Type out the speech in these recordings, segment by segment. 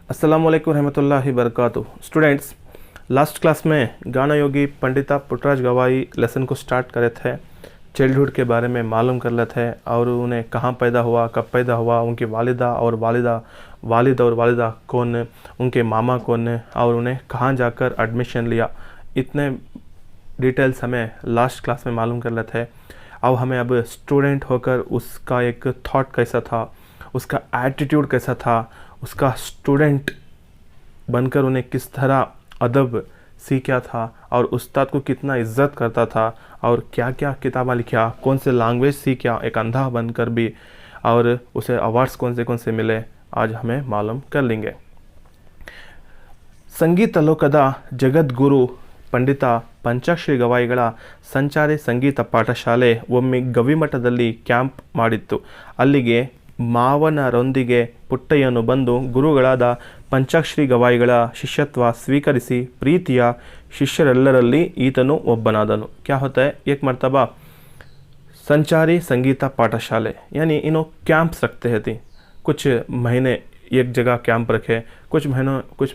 अस्सलामुअलैकुम रहमतुल्लाहि बरकातुहू। Students, last class में गाना योगी पंडिता पुट्टराज गवाई लेसन को स्टार्ट करे थे। चाइल्डहुड के बारे में मालूम कर लेते हैं और उन्हें कहाँ पैदा हुआ, कब पैदा हुआ, उनकी वालिदा और वालिदा कौन, उनके मामा कौन और उन्हें कहाँ जाकर एडमिशन लिया। इतने डिटेल्स हमें लास्ट क्लास में मालूम कर लेते हैं। अब स्टूडेंट होकर उसका एक थॉट कैसा था, उसका एटीट्यूड कैसा था, उसका स्टूडेंट बनकर उन्हें किस तरह अदब सीखा था और उस्ताद को कितना इज्जत करता था और क्या क्या किताबें लिखा, कौन से लैंग्वेज सीखा एक अंधा बनकर भी, और उसे अवार्ड्स कौन से मिले, आज हमें मालूम कर लेंगे। ಸಂಗೀತ ಲೋಕದ ಜಗದ್ಗುರು ಪಂಡಿತ ಪಂಚಾಕ್ಷರಿ ಗವಾಯಿಗಳ ಸಂಚಾರಿ ಸಂಗೀತ ಪಾಠಶಾಲೆ ಒಮ್ಮೆ ಗವಿಮಠದಲ್ಲಿ ಕ್ಯಾಂಪ್ ಮಾಡಿತ್ತು. ಅಲ್ಲಿಗೆ ಮಾವನರೊಂದಿಗೆ ಪುಟ್ಟಯ್ಯನು ಬಂದು ಗುರುಗಳಾದ ಪಂಚಾಕ್ಷರಿ ಗವಾಯಿಗಳ ಶಿಷ್ಯತ್ವ ಸ್ವೀಕರಿಸಿ ಪ್ರೀತಿಯ ಶಿಷ್ಯರೆಲ್ಲರಲ್ಲಿ ಈತನು ಒಬ್ಬನಾದನು. क्या होता है, एक मर्तबा संचारी संगीत पाठशाले यानी इन्हों कैंप्स रखते हैं थी। कुछ महीने एक जगह कैंप रखे, कुछ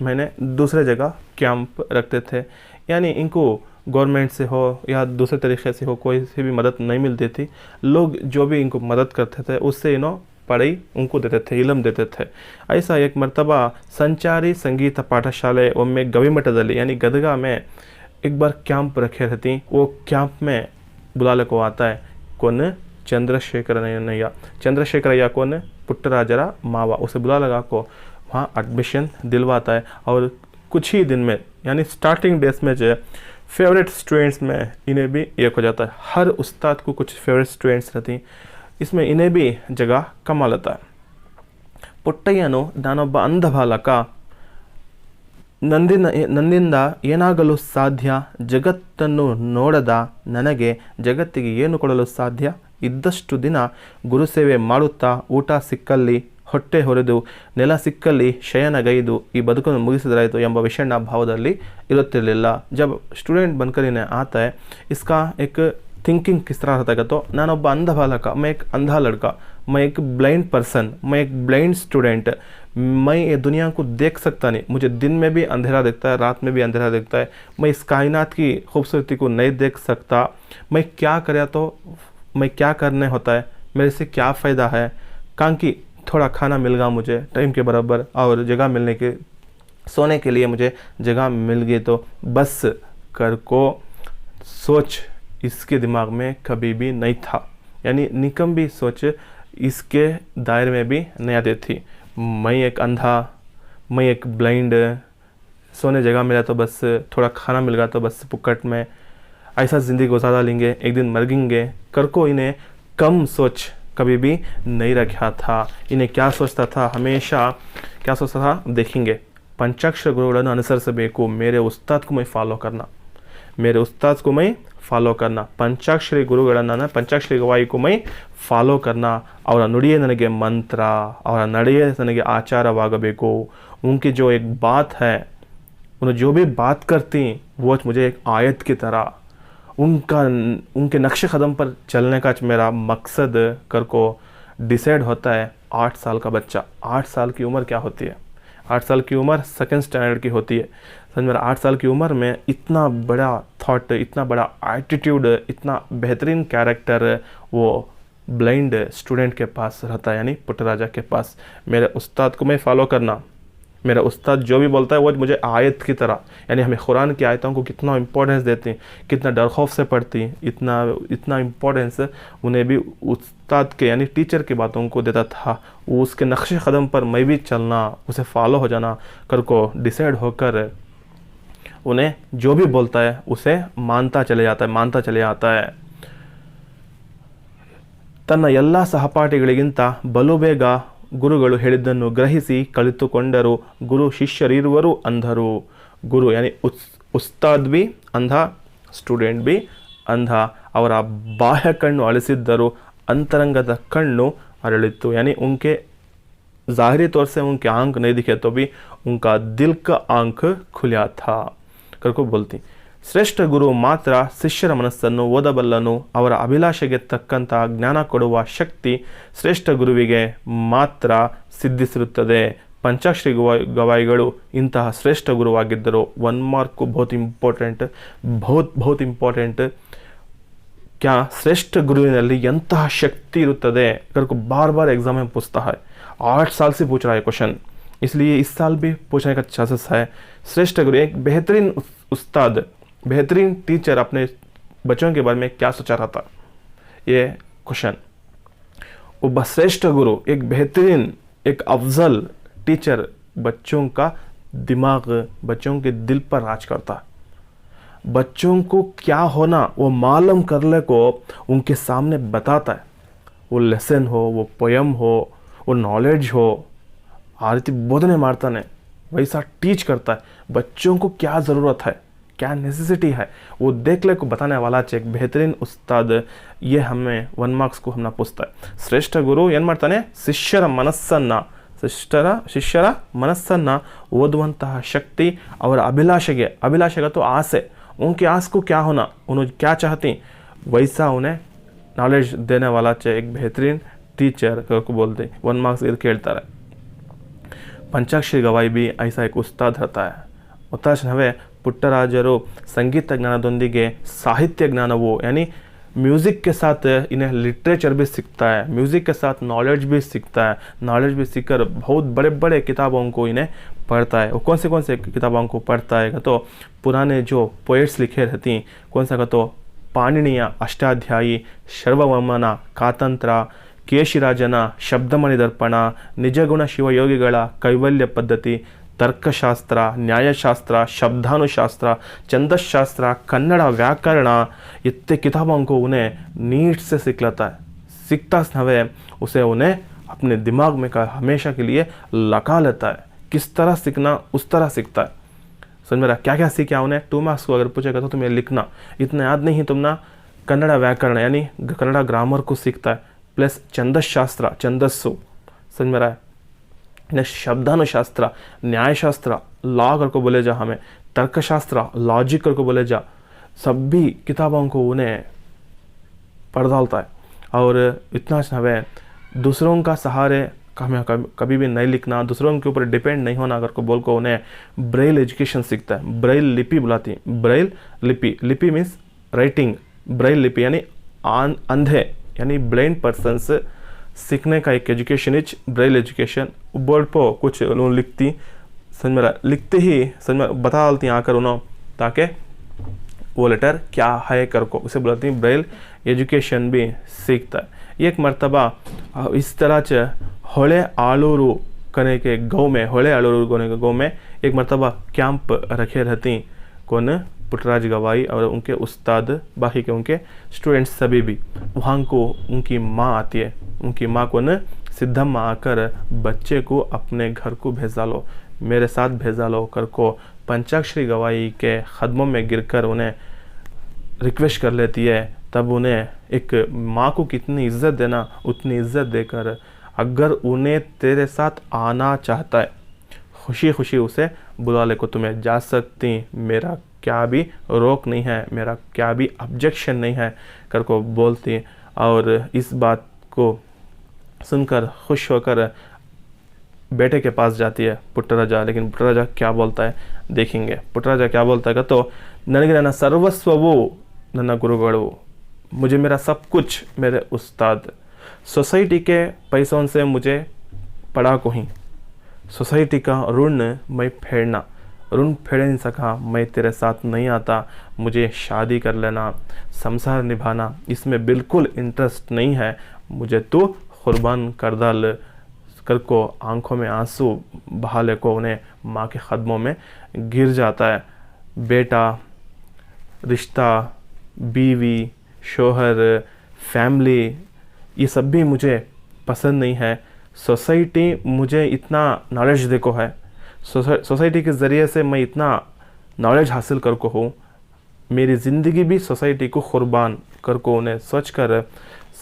महीने दूसरे जगह कैंप रखते थे। यानी इनको गवर्नमेंट से हो या दूसरे तरीके से हो, कोई से भी मदद नहीं मिलती थी। लोग जो भी इनको मदद करते थे उससे इन्हों पढ़ाई उनको देते थे, इलम देते थे। ऐसा एक मर्तबा संचारी संगीत पाठशाले ಒಮ್ಮೆ ಗವಿಮಠದಲ್ಲಿ यानी गदगा में एक बार कैंप रखे रहती। वो कैंप में बुलाने को आता है कौन, चंद्रशेखरಯ್ಯ कौन, पुट्टराजरा मावा, उसे बुला लगा को वहाँ एडमिशन दिलवाता है। और कुछ ही दिन में यानी स्टार्टिंग डेज में जो फेवरेट स्टूडेंट्स में इन्हें भी एक हो जाता है। हर उस्ताद को कुछ फेवरेट स्टूडेंट्स रहती, इसमें इन्हें भी जगह कमा लेता है। ಪುಟ್ಟಯ್ಯನು ನಾನೊಬ್ಬ ಅಂಧ ಬಾಲಕ, ನನ್ನಿಂದ ಏನಾಗಲು ಸಾಧ್ಯ, ಜಗತ್ತನ್ನು ನೋಡದ ನನಗೆ ಜಗತ್ತಿಗೆ ಏನು ಕೊಡಲು ಸಾಧ್ಯ, ಇದ್ದಷ್ಟು ದಿನ ಗುರುಸೇವೆ ಮಾಡುತ್ತಾ ಊಟ ಸಿಕ್ಕಲ್ಲಿ ಹೊಟ್ಟೆ ಹೊರೆದು ನೆಲ ಸಿಕ್ಕಲ್ಲಿ ಶಯನಗೈದು ಈ ಬದುಕನ್ನು ಮುಗಿಸಿದರಾಯಿತು ಎಂಬ ವಿಷಣ್ಣ ಭಾವದಲ್ಲಿ ಇರುತ್ತಿರಲಿಲ್ಲ। जब स्टूडेंट बनकर इन्हें आता है, इसका एक थिंकिंग किस तरह रहता है तो नानोब्बा अंधा बालक, मैं एक अंधा लड़का, मैं एक ब्लाइंड पर्सन, मैं एक ब्लाइंड स्टूडेंट, मैं ये दुनिया को देख सकता नहीं, मुझे दिन में भी अंधेरा दिखता है, रात में भी अंधेरा दिखता है, मैं इस कायनात की खूबसूरती को नहीं देख सकता, मैं क्या करे तो मैं क्या करने होता है, मेरे से क्या फ़ायदा है, कहाँ की थोड़ा खाना मिल गया मुझे टाइम के बराबर और जगह मिलने के सोने के लिए मुझे जगह मिल गई तो बस कर को सोच इसके दिमाग में कभी भी नहीं था। यानी निकम्मी सोच इसके दायरे में भी नहीं आती थी। मैं एक अंधा, मैं एक ब्लाइंड, सोने जगह मिला तो बस, थोड़ा खाना मिल गया तो बस पुक्कट में ऐसा ज़िंदगी गुजारा लेंगे, एक दिन मर गएंगे कर को इन्हें कम सोच कभी भी नहीं रखा था। इन्हें क्या सोचता था, हमेशा क्या सोचता था, देखेंगे पंचाक्षर गुरुಗಳನ್ನು ಅನುಸರಿಸಬೇಕು, मेरे उस्ताद को मैं फॉलो करना, मेरे उस्ताद को मैं फॉलो करना, पंचाक्षरी गुरुಗಳನ್ನು पंचाक्षरी गवाई को मैं फॉलो करना, ಅವರ ನುಡಿಯೇ ನನಗೆ ಮಂತ್ರ, ಅವರ ನಡೆಯೇ ನನಗೆ ಆಚಾರವಾಗಬೇಕು। उनकी जो एक बात है, उन्हें जो भी बात करती वो मुझे एक आयत की तरह उनके नक्शे कदम पर चलने का मेरा मकसद कर को डिसाइड होता है। 8 साल का बच्चा, 8 साल की उम्र क्या होती है, 8 साल की उम्र सेकंड स्टैंडर्ड की होती है। समझ मेरा 8 साल की उम्र में इतना बड़ा थॉट, इतना बड़ा एटीट्यूड, इतना बेहतरीन कैरेक्टर वो ब्लाइंड स्टूडेंट के पास रहता है, यानी पुट्टराजा के पास। मेरे उस्ताद को मैं फॉलो करना, मेरा उस्ताद जो भी बोलता है वो मुझे आयत की तरह, यानी हमें कुरान की आयतों को कितना इम्पोर्टेंस देती, कितना डर खौफ से पढ़ती, इतना इम्पोर्टेंस उन्हें भी उस्ताद के यानी टीचर की बातों को देता था। वो उसके नक्शे कदम पर मैं भी चलना, उसे फॉलो हो जाना कर को डिसाइड होकर उन्हें जो भी बोलता है उसे मानता चले जाता है। ತನ್ನ ಎಲ್ಲ ಸಹಪಾಠಿಗಳಿಗಿಂತ ಬಲು ಬೇಗ ಗುರುಗಳು ಹೇಳಿದ್ದನ್ನು ಗ್ರಹಿಸಿ ಕಲಿತುಕೊಂಡರು. ಗುರು ಶಿಷ್ಯರಿರುವರು ಅಂಧರು, ಗುರು यानी उस्ताद भी अंधा, स्टूडेंट भी अंधा। ಅವರ ಬಾಹ್ಯ ಕಣ್ಣು ಅಳಿಸಿದ್ದರು, ಅಂತರಂಗದ ಕಣ್ಣು ಅರಳಿತು। यानी उनके ज़ाहिरी तौर से उनके आंख नहीं दिखे तो भी उनका दिल का आंख खुला था करको बोलती। ಶ್ರೇಷ್ಠ ಗುರು ಮಾತ್ರ ಶಿಷ್ಯರ ಮನಸ್ಸನ್ನು ಓದಬಲ್ಲನು, ಅವರ ಅಭಿಲಾಷೆಗೆ ತಕ್ಕಂಥ ಜ್ಞಾನ ಕೊಡುವ ಶಕ್ತಿ ಶ್ರೇಷ್ಠ ಗುರುವಿಗೆ ಮಾತ್ರ ಸಿದ್ಧಿಸಿರುತ್ತದೆ। ಪಂಚಾಕ್ಷರಿ ಗವಾಯಿಗಳು ಇಂತಹ ಶ್ರೇಷ್ಠ ಗುರುವಾಗಿದ್ದರು. 1 ಮಾರ್ಕು ಬಹುತ್ ಇಂಪಾರ್ಟೆಂಟ್. क्या श्रेष्ठ गुरुविನಲ್ಲಿ ಎಂತಹ शक्ति ಇರುತ್ತದೆ अगर को बार बार एग्जाम में पूछता है. 8 साल से पूछ रहा है क्वेश्चन, इसलिए इस साल भी पूछने का चांसेस है. श्रेष्ठ गुरु एक बेहतरीन उस्ताद, बेहतरीन टीचर अपने बच्चों के बारे में क्या सोचा रहा था, ये क्वेश्चन. ಒಬ್ಬ श्रेष्ठ गुरु एक बेहतरीन एक अफजल टीचर बच्चों का दिमाग, बच्चों के दिल पर राज करता है. बच्चों को क्या होना वो मालूम करने को उनके सामने बताता है. वो लेसन हो, वो पोयम हो, वो नॉलेज हो, आ रीति बोधने मारताने वैसा टीच करता है. बच्चों को क्या ज़रूरत है, क्या नेसेसिटी है, वो देख ले को बताने वाला एक बेहतरीन उस्ताद. ये हमें 1 मार्क्स को हमने पूछता है. श्रेष्ठ गुरु ಏನು ಮಾಡ್ತಾನೆ, ಶಿಷ್ಯರ ಮನಸ್ಸನ್ನು ಓದುವಂತಹ ಶಕ್ತಿ, ಅವರ ಅಭಿಲಾಷೆಗೆ तो आसे, उनके आस को क्या होना, उन्होंने क्या चाहती, वैसा उन्हें नॉलेज देने वाला चाहिए एक बेहतरीन टीचर को बोलते. 1 मार्क्स ಇದು ಕೇಳ್ತಾರೆ. ಪಂಚಾಕ್ಷರಿ ಗವಾಯಿ भी ऐसा एक उस्ताद रहता है. ಉತ್ತಾಶನವೇ ಪುಟ್ಟರಾಜರು ಸಂಗೀತ ಜ್ಞಾನದೊಂದಿಗೆ ಸಾಹಿತ್ಯ ಜ್ಞಾನವು यानी म्यूज़िक के साथ इन्हें लिटरेचर भी सीखता है, म्यूज़िक के साथ नॉलेज भी सीखता है. नॉलेज भी सीखकर बहुत बड़े बड़े किताबों को इन्हें पढ़ता है. वो कौन से किताबों को पढ़ता है तो पुराने जो पोएट्स लिखे रहती, कौन सा तो पाणिनिय अष्टाध्यायी, ಶರ್ವವರ್ಮನ ಕಾತಂತ್ರ, ಕೇಶಿರಾಜನ ಶಬ್ದಮಣಿ ದರ್ಪಣ, ನಿಜಗುಣ ಶಿವಯೋಗಿಗಳ ಕೈವಲ್ಯ ಪದ್ಧತಿ, तर्कशास्त्र, न्यायशास्त्र, शब्दानुशास्त्र, छंदशास्त्र, कन्नड़ व्याकरण, इतने किताबों को उन्हें नीट से सीख लेता है. सीखता हवे उसे उन्हें अपने दिमाग में का हमेशा के लिए लगा लेता है. किस तरह सीखना उस तरह सीखता है. समझ मेरा क्या क्या सीखा उन्हें. 2 मार्क्स को अगर पूछेगा तो तुम्हें लिखना, इतना याद नहीं तुमना. कन्नड़ व्याकरण यानी कन्नड़ ग्रामर को सीखता है, प्लस छंदशास्त्र, छंदस्सु, समझ मेरा है. शब्दानुशास्त्र, न्यायशास्त्र, लॉ करके बोले जा, हमें तर्कशास्त्र, लॉजिक करके बोले जा, सभी किताबों को उन्हें पढ़ डालता है. और इतना हमें दूसरों का सहारे कभी भी नहीं लिखना, दूसरों के ऊपर डिपेंड नहीं होना अगर को बोल को उन्हें ब्रेल एजुकेशन सीखता है. ब्रेल लिपि बुलाती, ब्रेल लिपि मीन्स राइटिंग. ब्रेल लिपि यानी अंधे यानी ब्लाइंड पर्सन्स सीखने का एक education is Braille education. Board पर कुछ उन्होंने लिखती, समझ में लिखते ही समझ में बता डालती आकर उन्होंने, ताकि वो लेटर क्या है कर को उसे बुलाती ब्रेल एजुकेशन भी सीखता है. एक मरतबा इस तरह से होले आलूरू करने के गाँव में, होले आलूरू करने के गाँव में एक मरतबा कैंप रखे रहती कौन, पुट्टराज गवाई और उनके उस्ताद, बाकी के उनके स्टूडेंट्स सभी भी. वहाँ को उनकी माँ आती है. उनकी माँ को न सिद्धम्मा आकर बच्चे को अपने घर को भेजा लो, मेरे साथ भेजा लो कर को पंचाक्षरी गवाई के कदमों में गिरकर उन्हें रिक्वेस्ट कर लेती है. तब उन्हें एक माँ को कितनी इज्जत देना उतनी इज्जत देकर, अगर उन्हें तेरे साथ आना चाहता है खुशी खुशी उसे बुला ले को, तुम्हें जा सकती, मेरा क्या भी रोक नहीं है, मेरा क्या भी ऑब्जेक्शन नहीं है कर को बोलती. और इस बात को सुनकर खुश होकर बेटे के पास जाती है पुट्टराजा. लेकिन पुट्टराजा क्या बोलता है देखेंगे. पुट्टराजा क्या बोलता है तो ನನಗೆ ನನ್ನ ಸರ್ವಸ್ವವು ನನ್ನ ಗುರುಗಳು, मुझे मेरा सब कुछ मेरे उस्ताद, सोसाइटी के पैसों से मुझे पढ़ा को ही, सोसाइटी का ऋण मैं फेरना, ऋण फेर नहीं सका, मैं तेरे साथ नहीं आता, मुझे शादी कर लेना, संसार निभाना इसमें बिल्कुल इंटरेस्ट नहीं है, मुझे तो कुर्बान कर डाल कर को आंखों में आंसू बहाले को उन्हें माँ के कदमों में गिर जाता है. बेटा, रिश्ता, बीवी, शोहर, फैमिली, ये सब भी मुझे पसंद नहीं है. सोसाइटी मुझे इतना नॉलेज देखो है, सोसाइटी के ज़रिए से मैं इतना नॉलेज हासिल कर को हूँ, मेरी ज़िंदगी भी सोसाइटी को कुर्बान कर को उन्हें सोच कर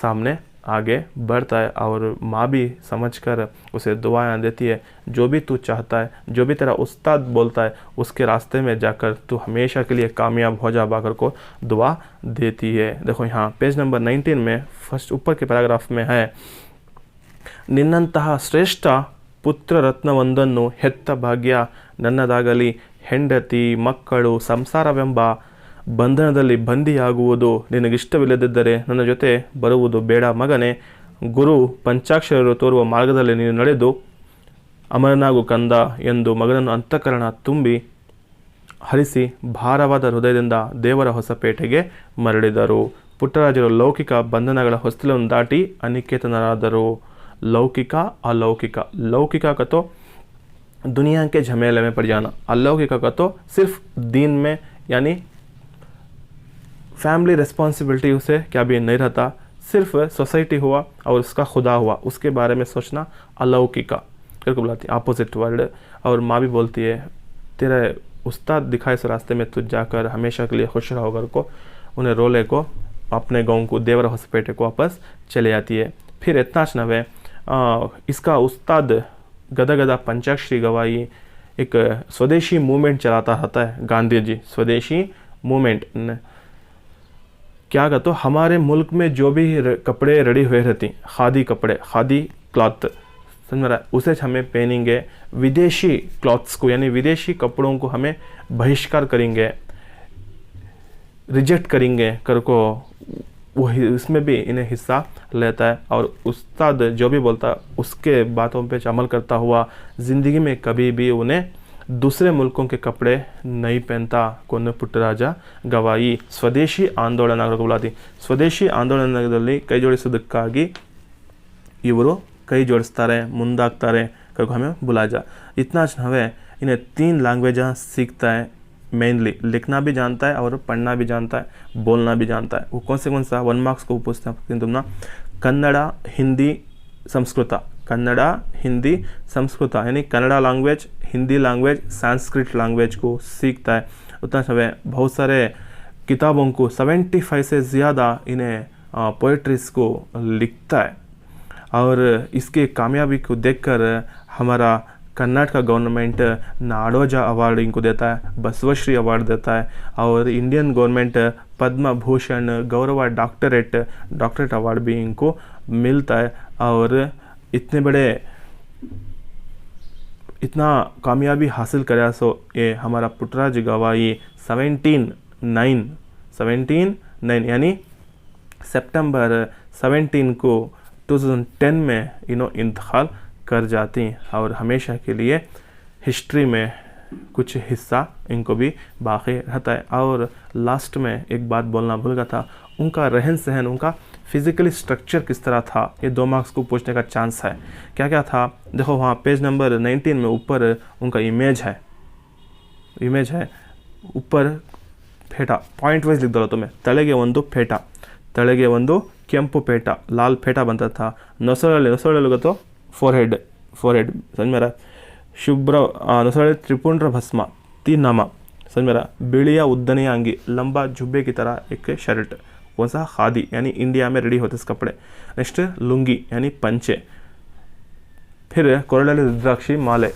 सामने आगे बढ़ता है. और माँ भी समझकर उसे दुआएं देती है, जो भी तू चाहता है, जो भी तेरा उस्ताद बोलता है उसके रास्ते में जाकर तू हमेशा के लिए कामयाब हो जा बाकर को दुआ देती है. देखो यहाँ पेज नंबर 19 में फर्स्ट ऊपर के पैराग्राफ में है, निन्नंತಹ ಶ್ರೇಷ್ಠ ಪುತ್ರ ರತ್ನವೊಂದನ್ನು ಹೆತ್ತ ಭಾಗ್ಯ ನನ್ನದಾಗಲಿ, ಹೆಂಡತಿ ಮಕ್ಕಳು ಸಂಸಾರವೆಂಬ ಬಂಧನದಲ್ಲಿ ಬಂದಿಯಾಗುವುದು ನಿನಗಿಷ್ಟವಿಲ್ಲದಿದ್ದರೆ ನನ್ನ ಜೊತೆ ಬರುವುದು ಬೇಡ ಮಗನೇ. ಗುರು ಪಂಚಾಕ್ಷರರು ತೋರುವ ಮಾರ್ಗದಲ್ಲಿ ನೀನು ನಡೆದು ಅಮರನಾಗು ಕಂದ ಎಂದು ಮಗನನ್ನು ಅಂತಃಕರಣ ತುಂಬಿ ಹರಿಸಿ ಭಾರವಾದ ಹೃದಯದಿಂದ ದೇವರ ಹೊಸಪೇಟೆಗೆ ಮರಳಿದರು. ಪುಟ್ಟರಾಜರು ಲೌಕಿಕ ಬಂಧನಗಳ ಹೊಸ್ತಿಲನ್ನು ದಾಟಿ ಅನಿಕೇತನರಾದರು. लौकिक अलौकिक, लौकिक का तो दुनिया के झमेले में पड़ जाना, अलौकिक का तो सिर्फ दीन में यानी फैमिली रिस्पॉन्सिबिलिटी उसे क्या भी नहीं रहता, सिर्फ सोसाइटी हुआ और उसका खुदा हुआ उसके बारे में सोचना अलौकिक करके बुलाती है, अपोजिट वर्ड। और माँ भी बोलती है तेरे उस्ताद दिखाए इस रास्ते में तुझ जाकर हमेशा के लिए खुश रहोगर को, उन्हें रोले को अपने गाँव को देवर हॉस्पिटल को वापस चले जाती है। फिर इतना नवे इसका उस्ताद गदा गदा पंचाक्षरी गवाई एक स्वदेशी मूवमेंट चलाता रहता है। गांधी जी स्वदेशी मूवमेंट क्या कहते तो हमारे मुल्क में जो भी कपड़े रेडी हुए रहती, खादी कपड़े, खादी क्लॉथ समझ रहा है, उसे हमें पहनेंगे। विदेशी क्लॉथ्स को यानी विदेशी कपड़ों को हमें बहिष्कार करेंगे, रिजेक्ट करेंगे कर को वो इसमें भी इन्हें हिस्सा लेता है। और उस्ताद जो भी बोलता है उसके बातों पे अमल करता हुआ ज़िंदगी में कभी भी उन्हें दूसरे मुल्कों के कपड़े नहीं पहनता। कोने ಪುಟ್ಟರಾಜ ಗವಾಯಿ ಸ್ವದೇಶಿ ಆಂದೋಲನ बोलाती, ಸ್ವದೇಶಿ ಆಂದೋಲನದಲ್ಲಿ ಕೈ ಜೋಡಿಸೋದಕ್ಕಾಗಿ ಇವರು ಕೈ ಜೋಡಿಸ್ತಾರೆ, ಮುಂದಾಗ್ತಾರೆ करके हमें बुला जा। इतना हमें इन्हें 3 लैंग्वेज सीखता है, मेनली लिखना भी जानता है और पढ़ना भी जानता है, बोलना भी जानता है। वो कौन सा 1 मार्क्स को पूछते हैं तुम ना, कन्नड़ हिंदी संस्कृत, कन्नड़ हिंदी संस्कृत यानी Kannada language, Hindi language, Sanskrit language को सीखता है। उतना समय बहुत सारे किताबों को 75 से ज़्यादा इन्हें पोइट्रीज को लिखता है। और इसके कामयाबी को देखकर हमारा कर्नाटक गवर्नमेंट नाडोजा अवार्ड इनको देता है, बसवश्री अवार्ड देता है, और इंडियन गवर्नमेंट पद्म भूषण गौरव डॉक्टरेट अवार्ड भी इनको मिलता है। और इतने बड़े इतना कामयाबी हासिल करा सो ये हमारा पुट्टराज गवाई 17/9 यानी सितंबर 17 को 2010 में इंतकाल कर जाती हैं। और हमेशा के लिए हिस्ट्री में कुछ हिस्सा इनको भी बाकी रहता है। और लास्ट में एक बात बोलना भूल गया था, उनका रहन सहन, उनका फिज़िकली स्ट्रक्चर किस तरह था, ये 2 मार्क्स को पूछने का चांस है। क्या क्या था देखो, वहाँ पेज नंबर 19 में ऊपर उनका इमेज है ऊपर फेटा पॉइंट वाइज लिख दो तुम्हें, तलेगे ಒಂದು फेटा, तलेगे ಒಂದು ಕೆಂಪು ಪೇಟ, लाल फेटा बनता था। नೊಸಳಲ್ಲಿ ಗೊತ್ತೋ फोरहेड समझ मेरा, शुभ्र नೊಸಳಲ್ಲಿ त्रिपुंड्र भस्म, 3 नाम समझ मेरा, बिड़िया उद्दने अंगी, लंबा जुब्बे की तरह एक शर्ट, कौन सा खादी यानी इंडिया में रेडी होते कपड़े। नेक्स्ट लुंगी यानी पंचे, फिर कोरड़ली रुद्राक्षी माले,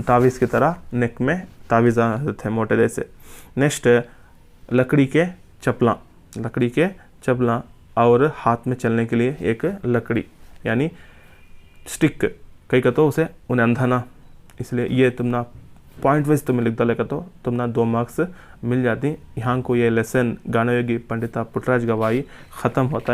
तावीज़ की तरह नेक में तावीज़ थे मोटे जैसे। नेक्स्ट लकड़ी के चपला और हाथ में चलने के लिए एक लकड़ी यानी स्टिक, कई का तो उसे उन्हें अंधाना, इसलिए ये तुमना पॉइंट वाइज तुम्हें लिख डालेगा तो तुमना 2 मार्क्स मिल जाती। यहाँ को ये लेसन गाना योगी पंडिता पुट्टराज गवाई ख़त्म होता है।